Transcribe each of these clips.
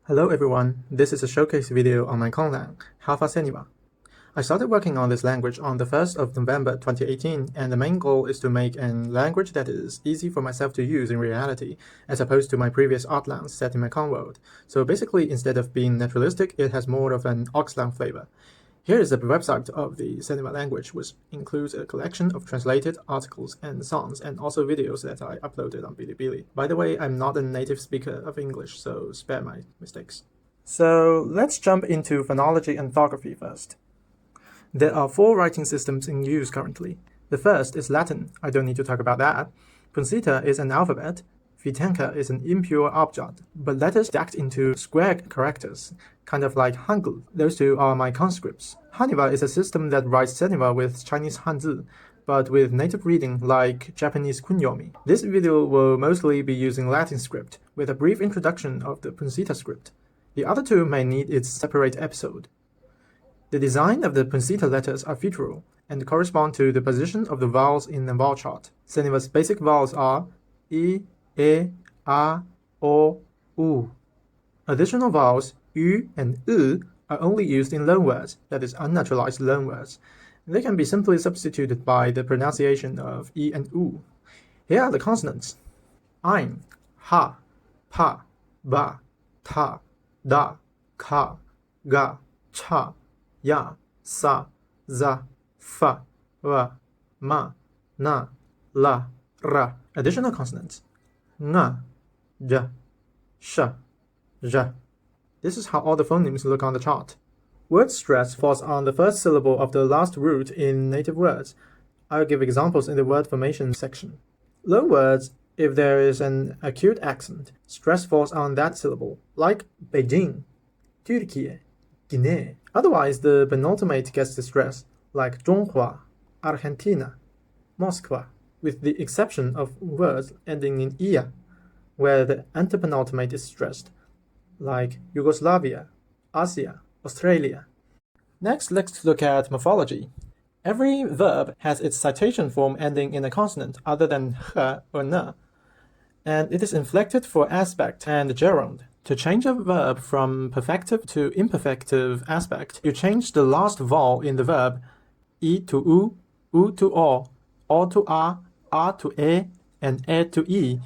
Hello everyone, this is a showcase video on my Conlang, Seniva. I started working on this language on the 1st of November 2018, and the main goal is to make a language that is easy for myself to use in reality, as opposed to my previous Outlands set in my Con world. So basically, instead of being naturalistic, it has more of an Oxlang flavor. Here is the website of the Seniva language, which includes a collection of translated articles and songs, and also videos that I uploaded on Bilibili. By the way, I'm not a native speaker of English, so spare my mistakes. So let's jump into phonology and orthography first. There are 4 writing systems in use currently. The first is Latin. I don't need to talk about that. Puncita is an alphabet. Vitanka is an impure object, but letters stacked into square characters, kind of like Hangul. Those two are my conscripts. Seniva is a system that writes Seniva with Chinese Hanzi, but with native reading like Japanese kunyomi. This video will mostly be using Latin script, with a brief introduction of the Puncita script. The other two may need its separate episode. The design of the Puncita letters are featural, and correspond to the position of the vowels in the vowel chart. Seniva's basic vowels are I, E, A, O, U. Additional vowels U and U are only used in loanwords, that is, unnaturalized loanwords. They can be simply substituted by the pronunciation of I and U. Here are the consonants: Ein, Ha, Pa, Ba, Ta, Da, Ka, Ga, Cha, Ya, Sa, Za, Fa, Wa, Ma, Na, La, Ra. Additional consonants: Nga, Ja, Sha, Ja. This is how all the phonemes look on the chart. Word stress falls on the first syllable of the last root in native words. I'll give examples in the word formation section. Loan words, if there is an acute accent, stress falls on that syllable, like Beijing, Turkey, Guinea. Otherwise, the penultimate gets the stress, like Zhonghua, Argentina, Moscow, with the exception of words ending in ia, where the antepenultimate is stressed, like Yugoslavia, Asia, Australia. Next, let's look at morphology. Every verb has its citation form ending in a consonant other than h or n, and it is inflected for aspect and gerund. To change a verb from perfective to imperfective aspect, you change the last vowel in the verb, I to U to O to A to E, and E to E.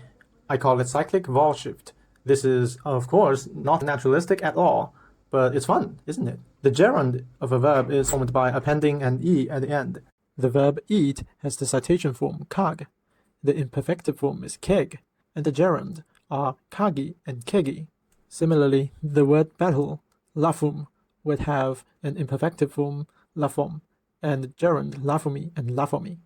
I call it cyclic vowel shift. This is, of course, not naturalistic at all, but it's fun, isn't it? The gerund of a verb is formed by appending an E at the end. The verb eat has the citation form kag, the imperfective form is keg, and the gerund are kagi and kegi. Similarly, the word battle, lafum, would have an imperfective form, lafom, and gerund lafumi and lafomi.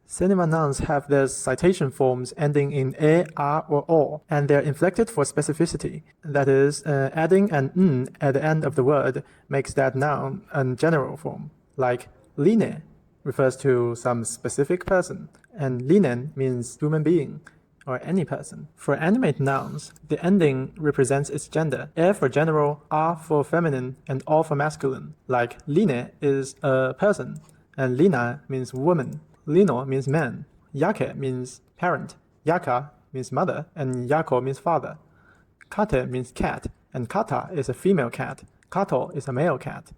Seniva nouns have their citation forms ending in e, a, or o, and they're inflected for specificity. That is, adding an n at the end of the word makes that noun a general form, like line refers to some specific person, and linen means human being, or any person. For animate nouns, the ending represents its gender, e for general, a for feminine, and o for masculine, like line is a person, and lina means woman. Lino means man, yake means parent, yaka means mother, and yako means father. Kate means cat, and kata is a female cat, kato is a male cat.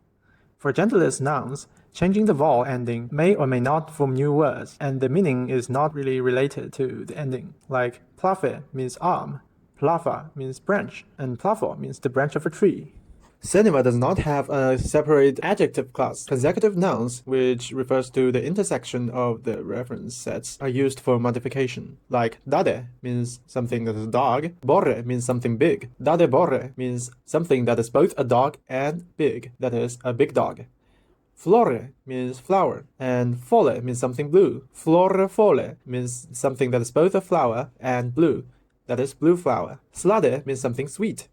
For genderless nouns, changing the vowel ending may or may not form new words, and the meaning is not really related to the ending, like plafe means arm, plafa means branch, and plafo means the branch of a tree. Seniva does not have a separate adjective class. Consecutive nouns, which refers to the intersection of the reference sets, are used for modification. Like dade means something that is a dog, borre means something big. Dade borre means something that is both a dog and big, that is, a big dog. Flore means flower, and fole means something blue. Flore fole means something that is both a flower and blue, that is, blue flower. Slade means something sweet.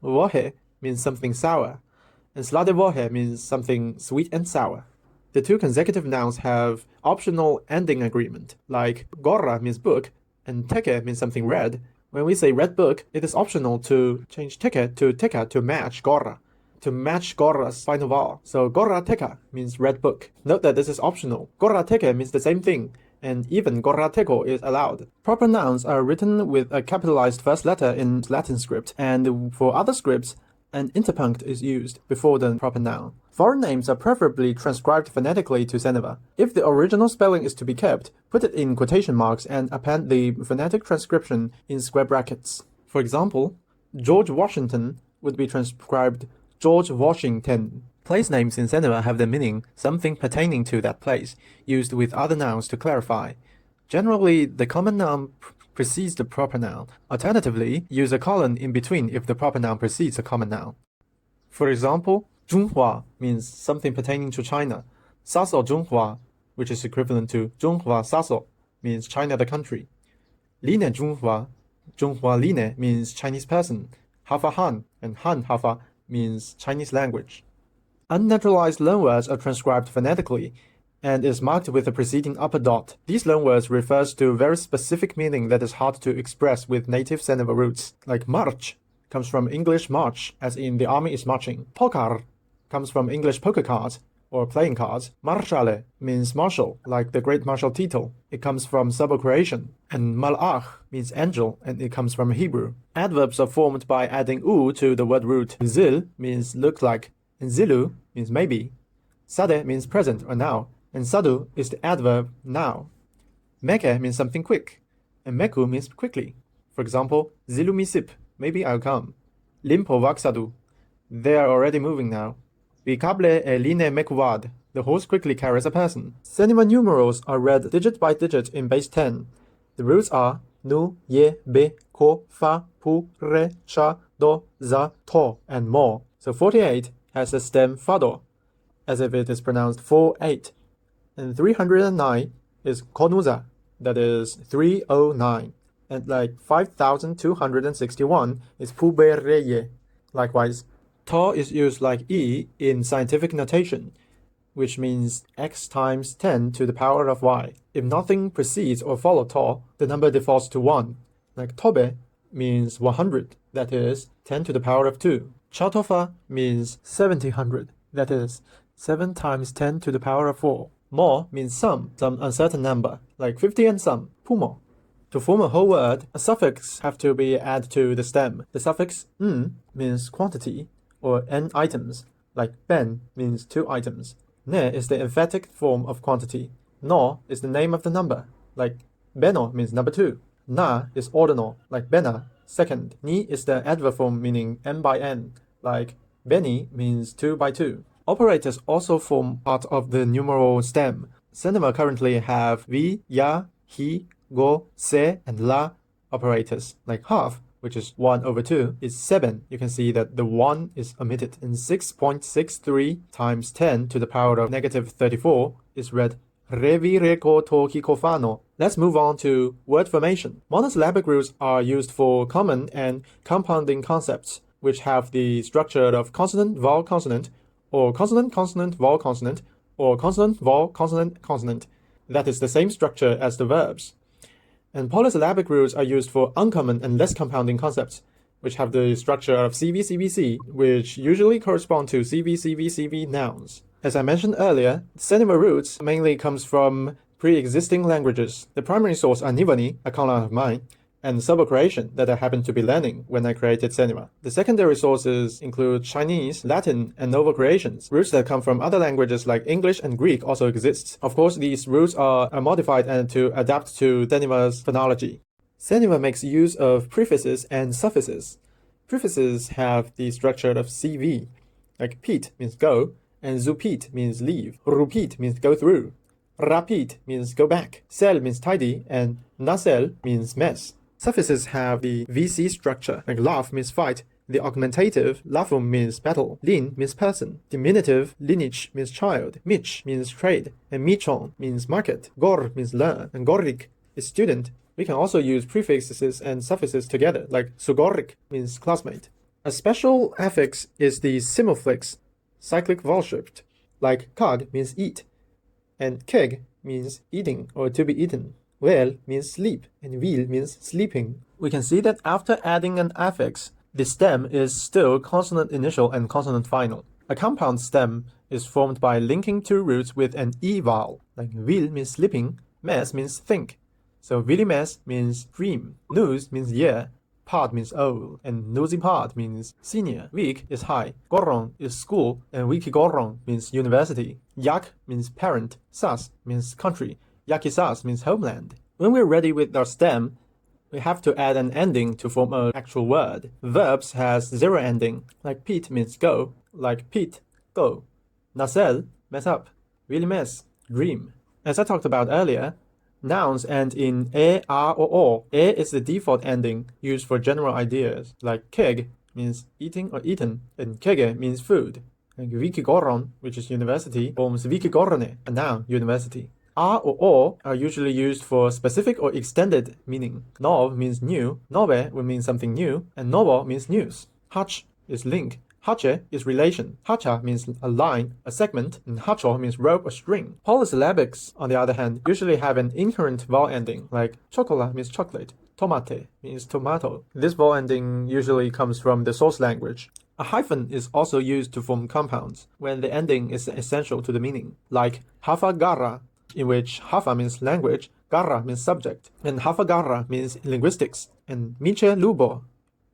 Wohe means something sour, and sladevohe means something sweet and sour. The two consecutive nouns have optional ending agreement, like gorra means book, and teke means something red. When we say red book, it is optional to change teke to teka to match gorra, to match gorra's final vowel. So gorra teka means red book. Note that this is optional. Gorra teke means the same thing, and even gorra teko is allowed. Proper nouns are written with a capitalized first letter in Latin script, and for other scripts, An interpunct is used before the proper noun. Foreign names are preferably transcribed phonetically to Seniva. If the original spelling is to be kept, put it in quotation marks and append the phonetic transcription in square brackets. For example, George Washington would be transcribed George Washington. Place names in Seniva have the meaning something pertaining to that place, used with other nouns to clarify. Generally, the common noun precedes the proper noun. Alternatively, use a colon in between if the proper noun precedes a common noun. For example, Zhonghua means something pertaining to China. Saso Zhonghua, which is equivalent to Zhonghua Saso, means China the country. Line Zhonghua, Zhonghua Line means Chinese person. Hafa Han and Han Hafa means Chinese language. Unnaturalized loanwords are transcribed phonetically and is marked with the preceding upper dot. These loanwords refers to very specific meaning that is hard to express with native Seniva roots, like march comes from English march, as in the army is marching. Pokar comes from English poker cards, or playing cards. Marshale means marshal, like the great Marshal Tito. It comes from Serbo-Croatian. And malach means angel, and it comes from Hebrew. Adverbs are formed by adding u to the word root. Zil means look like, and zilu means maybe. Sade means present or now, and sadu is the adverb now. Meke means something quick, and meku means quickly. For example, zilu misip, maybe I'll come. Limpo vaksadu, they are already moving now. Bikable e line mekuvad, the horse quickly carries a person. Seniva numerals are read digit by digit in base 10. The roots are nu, ye, be, ko, fa, pu, re, cha, do, za, to, and mo. So 48 has the stem fado, as if it is pronounced 4-8. And 309 is konuza, that is 309. And like 5261 is pubereye. Likewise, to is used like e in scientific notation, which means x times 10 to the power of y. If nothing precedes or follows to, the number defaults to 1. Like tobe means 100, that is 10 to the power of 2. Chatofa means 700, that is 7 times 10 to the power of 4. Mo means some uncertain number, like 50 and some, pumo. To form a whole word, a suffix have to be added to the stem. The suffix n means quantity, or n items, like ben means 2 items. Ne is the emphatic form of quantity. No is the name of the number, like beno means number 2. Na is ordinal, like bena, second. Ni is the adverb form meaning n by n, like beni means 2 by 2. Operators also form part of the numeral stem. Seniva currently have vi, ya, hi, go, se, and la operators, like half, which is 1/2, is 7. You can see that the 1 is omitted. And 6.63 times 10 to the power of -34 is read revi reko toki kofano. Let's move on to word formation. Monosyllabic roots are used for common and compounding concepts, which have the structure of consonant, vowel, consonant, or consonant, consonant, vowel, consonant, or consonant, vowel, consonant, consonant. That is the same structure as the verbs. And polysyllabic roots are used for uncommon and less compounding concepts, which have the structure of CV, CVC, which usually correspond to CV, CV, CV nouns. As I mentioned earlier, Seniva roots mainly comes from pre-existing languages. The primary source are Nivani, a Conlang of mine, and Serbo-Croatian that I happened to be learning when I created Seniva. The secondary sources include Chinese, Latin, and Novo-Croatians. Roots that come from other languages like English and Greek also exist. Of course, these roots are modified and to adapt to Seniva's phonology. Seniva makes use of prefixes and suffixes. Prefixes have the structure of CV, like pit means go, and zupit means leave. Rupit means go through. Rapid means go back. Sel means tidy, and nasel means mess. Suffixes have the VC structure, like laugh means fight. The augmentative, lafum means battle. Lin means person. Diminutive, lineage means child. Mich means trade. And michon means market. Gor means learn. And gorik is student. We can also use prefixes and suffixes together, like sugorik means classmate. A special affix is the simulfix, cyclic vowel shift, like kag means eat, and keg means eating or to be eaten. Well means sleep, and vil means sleeping. We can see that after adding an affix, the stem is still consonant initial and consonant final. A compound stem is formed by linking two roots with an e vowel, like vil means sleeping, mes means think. So vilimes means dream, nous means year, Pod means old, and Nuzipod means senior. Week is high, Goron is school, and Wikigoron means university. Yak means parent, Sas means country, Yakisas means homeland. When we're ready with our stem, we have to add an ending to form an actual word. Verbs has zero ending, like Pete means go, like Pete, go. Nacelle, mess up, really mess, dream. As I talked about earlier, nouns end in e, a, or o. E is the default ending used for general ideas, like keg means eating or eaten, and kege means food. And Wikigoron, which is university, forms Wikigorone, a noun, university. A or o are usually used for specific or extended meaning. Nov means new, nove will mean something new, and novo means news. Hach is link, hache is relation, hacha means a line, a segment, and hacho means rope or string. Polysyllabics, on the other hand, usually have an inherent vowel ending, like chocola means chocolate, tomate means tomato. This vowel ending usually comes from the source language. A hyphen is also used to form compounds when the ending is essential to the meaning, like hafa garra, in which hafa means language, garra means subject, and hafa garra means linguistics, and miche lubo,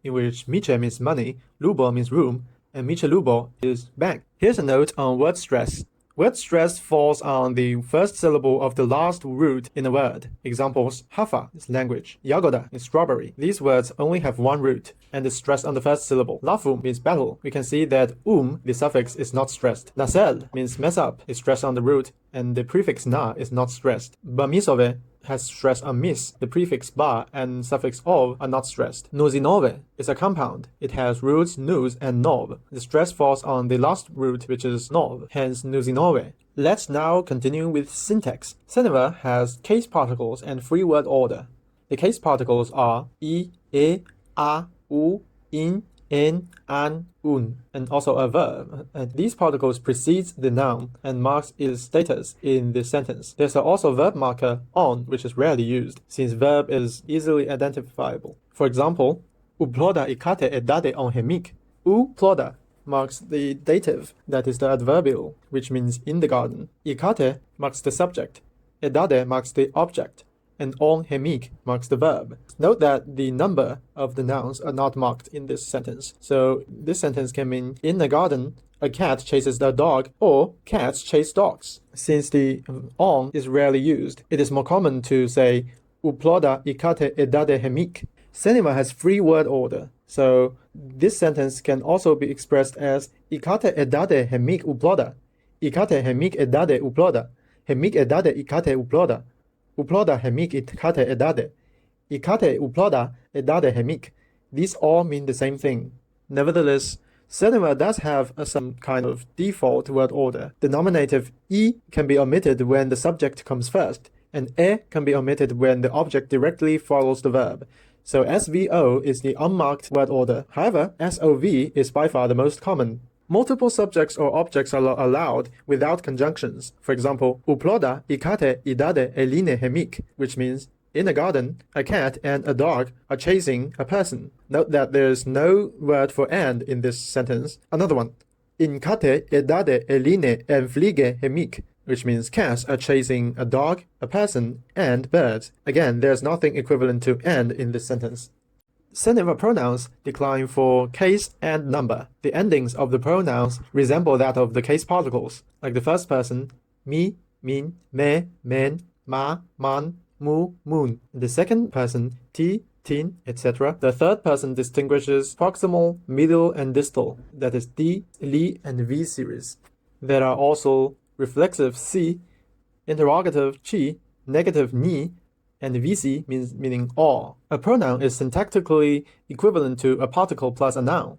in which miche means money, lubo means room, and miche lubo is bank. Here's a note on word stress. Word stress falls on the first syllable of the last root in a word. Examples: hafa is language, yagoda is strawberry. These words only have one root and is stressed on the first syllable. Lafu means battle. We can see that the suffix, is not stressed. Nacelle means mess up, is stressed on the root, and the prefix na is not stressed. Bamisove has stress on mis. The prefix ba and suffix ov are not stressed. Nuzinove is a compound. It has roots nuz and nov. The stress falls on the last root, which is nov, hence nuzinove. Let's now continue with syntax. Seniva has case particles and free word order. The case particles are I, E, A, U, in, en, an, un, and also a verb. And these particles precedes the noun and marks its status in the sentence. There's also verb marker on, which is rarely used, since verb is easily identifiable. For example, uploda ikate edade on hemik. Uploda marks the dative, that is the adverbial, which means in the garden. Ikate marks the subject. Edade marks the object. And on hemik marks the verb. Note that the number of the nouns are not marked in this sentence. So this sentence can mean in the garden, a cat chases a dog, or cats chase dogs. Since the on is rarely used, it is more common to say uploda ikate edade hemik. Seniva has free word order, so this sentence can also be expressed as ikate edade hemik uploda, ikate hemik edade uploda, hemik edade ikate uploda. Uploda hemik ikate edade. Ikate uploda edade hemik. These all mean the same thing. Nevertheless, Seniva does have some kind of default word order. The nominative I can be omitted when the subject comes first, and E can be omitted when the object directly follows the verb. So SVO is the unmarked word order. However, SOV is by far the most common. Multiple subjects or objects are allowed without conjunctions. For example, uploda ikate idade eline hemik, which means in a garden, a cat and a dog are chasing a person. Note that there's no word for and in this sentence. Another one, inkate edade eline enflige hemik, which means cats are chasing a dog, a person, and birds. Again, there's nothing equivalent to and in this sentence. Seniva pronouns decline for case and number. The endings of the pronouns resemble that of the case particles, like the first person, mi, min, me, men, ma, man, mu, moon. In the second person, ti, tin, etc. The third person distinguishes proximal, middle, and distal, that is di, li, and v series. There are also reflexive si, interrogative chi, negative ni, and vc meaning all. A pronoun is syntactically equivalent to a particle plus a noun,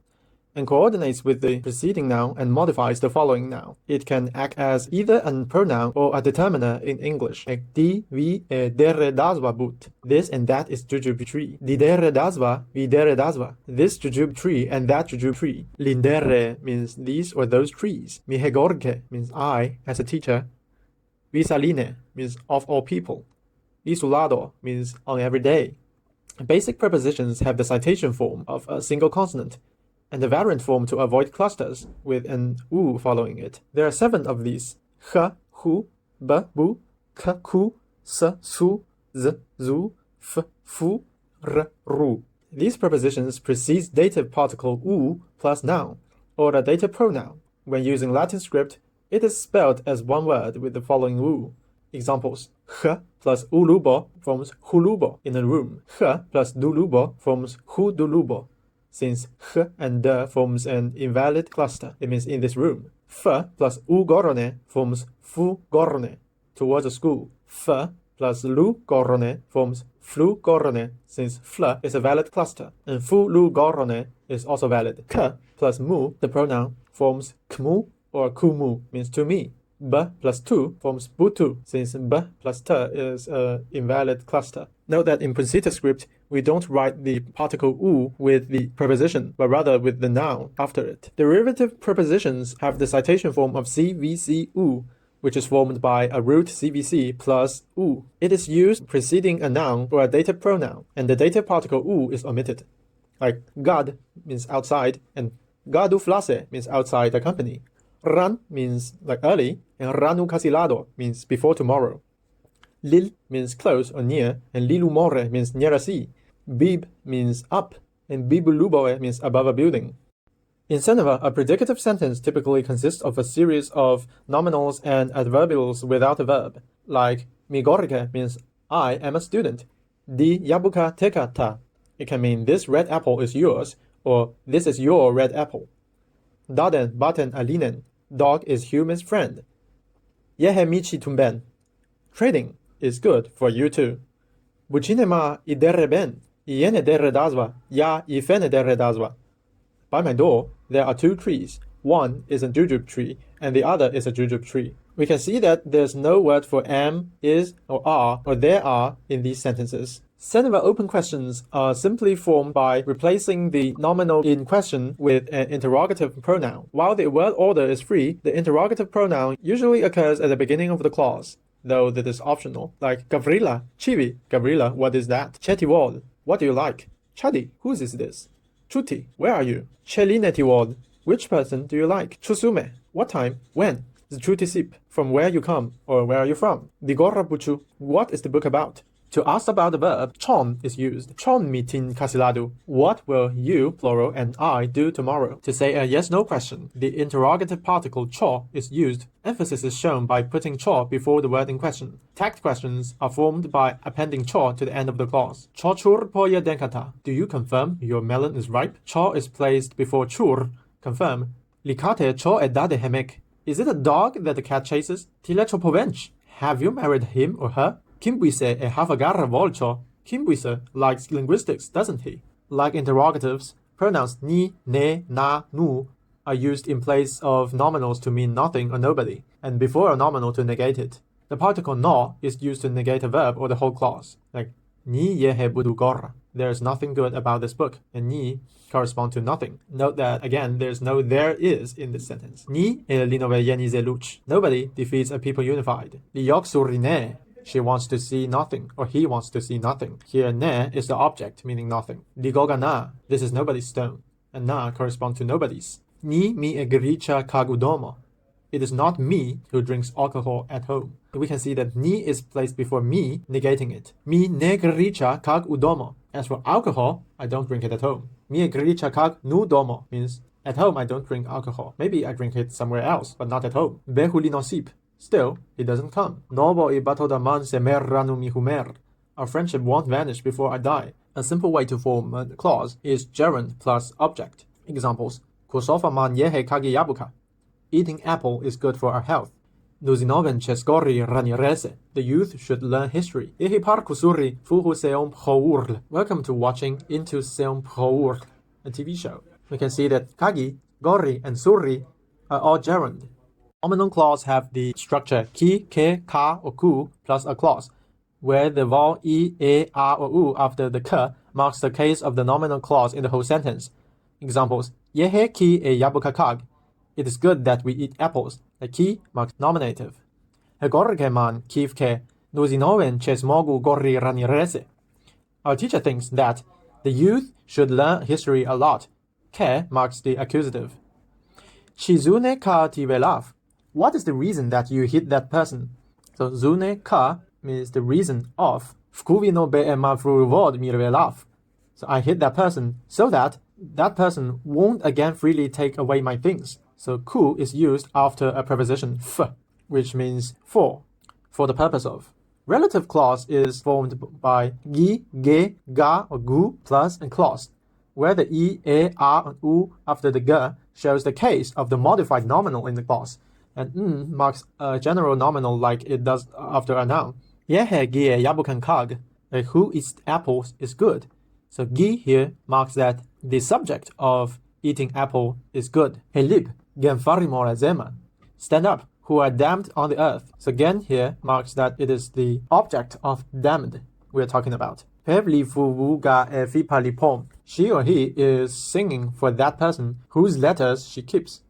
and coordinates with the preceding noun and modifies the following noun. It can act as either a pronoun or a determiner in English, like di, vi, e dere dasva but. This and that is jujube tree. Di dere dasva, vi dere dasva. This jujube tree and that jujube tree. Lindere means these or those trees. Mihegorke means I, as a teacher. Visaline means of all people. Isolado means on every day. Basic prepositions have the citation form of a single consonant, and the variant form to avoid clusters with an u following it. There are 7 of these: h, hu, b, bu, k, ku, s, su, z, zu, f, fu, r, ru. These prepositions precede dative particle u plus noun, or a dative pronoun. When using Latin script, it is spelled as one word with the following u. Examples: h plus ulubo forms hulubo in a room. H plus dulubo forms hudulubo. Since h and d forms an invalid cluster, it means in this room. F plus ugorone forms fugorone, towards a school. F plus lugorone forms flugorone, since fl is a valid cluster, and fulugorone is also valid. K plus mu, the pronoun, forms kmu or kumu, means to me. B plus tu forms butu, since b plus t is an invalid cluster. Note that in Punsita script, we don't write the particle u with the preposition, but rather with the noun after it. Derivative prepositions have the citation form of CVC u, which is formed by a root CVC plus u. It is used preceding a noun or a dative pronoun, and the dative particle u is omitted. Like gad means outside, and gadu flase means outside the company. Ran means like early, and ranu casilado means before tomorrow. Lil means close or near, and lilumore means near a sea. Bib means up, and bibuluboe means above a building. In Seniva, a predicative sentence typically consists of a series of nominals and adverbials without a verb, like mi gorike means I am a student. Di yabuka teka ta. It can mean this red apple is yours, or this is your red apple. Daden baten alinen. Dog is human's friend. Yehe michi tumben. Trading is good for you too. Buchinema iderreben. Iene derredazwa. Ya ifene derredazwa. By my door, there are two trees. One is a jujube tree, and the other is a jujube tree. We can see that there's no word for am, is, or are, or there are in these sentences. Seniva open questions are simply formed by replacing the nominal in question with an interrogative pronoun. While the word order is free, the interrogative pronoun usually occurs at the beginning of the clause, though that is optional. Like Gavrila, Chivi, Gavrila, what is that? Chetiwol, what do you like? Chadi, whose is this? Chuti, where are you? Chelinetiwol, which person do you like? Chusume, what time? When? Zchutisip, from where you come, or where are you from? Digorra buchu, what is the book about? To ask about the verb, chon is used. Chon mitin casilado. What will you, plural, and I do tomorrow? To say a yes-no question, the interrogative particle cho is used. Emphasis is shown by putting cho before the word in question. Tagged questions are formed by appending cho to the end of the clause. Cho chur poye denkata. Do you confirm your melon is ripe? Cho is placed before chur. Confirm. Likate cho edade hemek. Is it a dog that the cat chases? Tile cho povench. Have you married him or her? Kimbuise e havagarra volcho. Kimbuise likes linguistics, doesn't he? Like interrogatives, pronouns ni, ne, na, nu are used in place of nominals to mean nothing or nobody, and before a nominal to negate it. The particle no is used to negate a verb or the whole clause, like ni yehe budu gorra. There is nothing good about this book, and ni correspond to nothing. Note that, again, there's no there is in this sentence. Ni e linove yenize luch. Nobody defeats a people unified. Liok surine. She wants to see nothing, or he wants to see nothing. Here, ne is the object, meaning nothing. Digoga na, this is nobody's stone, and na correspond to nobody's. Ni mi egricha kagudomo. It is not me who drinks alcohol at home. We can see that ni is placed before me, negating it. Mi negricha kag udomo. As for alcohol, I don't drink it at home. Mi egricha kag nudomo means at home I don't drink alcohol. Maybe I drink it somewhere else, but not at home. Behulinosip. Still, he doesn't come. Nobo I batoda man se merranu mi humer. Our friendship won't vanish before I die. A simple way to form a clause is gerund plus object. Examples: Kusofa man yehe kagi yabuka. Eating apple is good for our health. Nuzinoven cheskori ranirese. The youth should learn history. Ihi par kusuri fuhu seom phourl. Welcome to watching Into Seom Phourl, a TV show. We can see that kagi, gori, and suri are all gerund. Nominal clause have the structure ki, ke, ka, or ku plus a clause, where the vowel e, a, a, or u after the k marks the case of the nominal clause in the whole sentence. Examples: Yehe ki e yabuka kag. It is good that we eat apples. The ki marks nominative. Hegorke man kiv ke nuzinoven ches mogu gori ranirese. Our teacher thinks that the youth should learn history a lot. Ke marks the accusative. Chizune ka tivelaf. What is the reason that you hit that person? So zune ka means the reason of. Fkuvino be emafruvod mirvelaf. So I hit that person so that that person won't again freely take away my things. So ku is used after a preposition f, which means for the purpose of. Relative clause is formed by gi, ge, ga, or gu plus and clause, where the e, e, r, and u after the g shows the case of the modified nominal in the clause, and n marks a general nominal like it does after a noun. Jeg har givet jabukan kag. Who eats apples is good. So gi here marks that the subject of eating apple is good. Helib, gen farimora zema. Stand up, who are damned on the earth. So gen here marks that it is the object of damned we are talking about. She or he is singing for that person whose letters she keeps.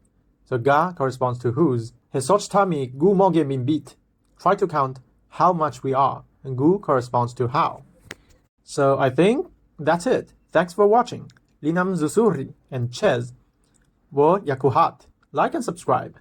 So ga corresponds to whose. Hesochtami gu moge min bit. Try to count how much we are, and gu corresponds to how. So I think that's it. Thanks for watching. Linam Zusuri and Chez. Wo Yakuhat. Like and subscribe.